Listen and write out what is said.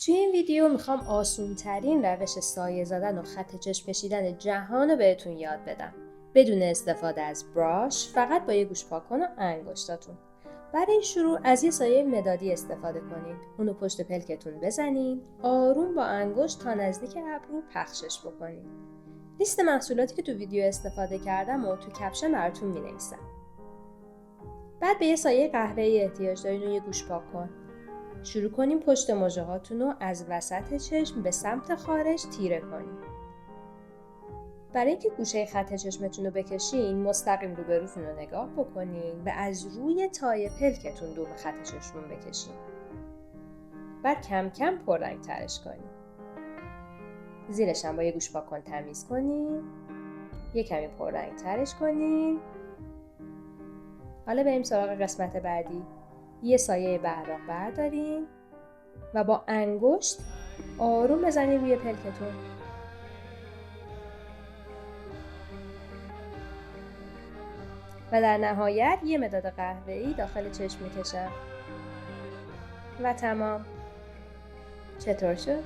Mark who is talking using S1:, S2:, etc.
S1: توی این ویدیو میخوام آسون ترین روش سایه زدن و خط چشم کشیدن جهان رو بهتون یاد بدم. بدون استفاده از براش، فقط با یه گوش پاکن و انگشتاتون. برای شروع از یه سایه مدادی استفاده کنید. اونو پشت پلکتون بزنید. آروم با انگشت تا نزدیک ابرو پخشش بکنید. لیست محصولاتی که تو ویدیو استفاده کردم و تو کپشن براتون مینویسم. بعد به یه سایه قهوه‌ای احتیاج دارین و یه گوش پاکن. شروع کنیم پشت مژه هاتون رو از وسط چشم به سمت خارج تیره کنیم. برای اینکه گوشه خط چشمتون رو بکشین، مستقیم روبروتون رو نگاه بکنین و از روی تای پلکتون دوم خط چشم رو بکشین. بعد کم کم پررنگ ترش کنین. زیرش هم با یه گوش پاکن تمیز کنین. یه کمی پررنگ ترش کنین. حالا بریم سراغ قسمت بعدی. یه سایه براق بردارین و با انگشت آروم بزنید روی پلکتون. و در نهایت یه مداد قهوه‌ای داخل چشم میکشم. و تمام. چطور شد؟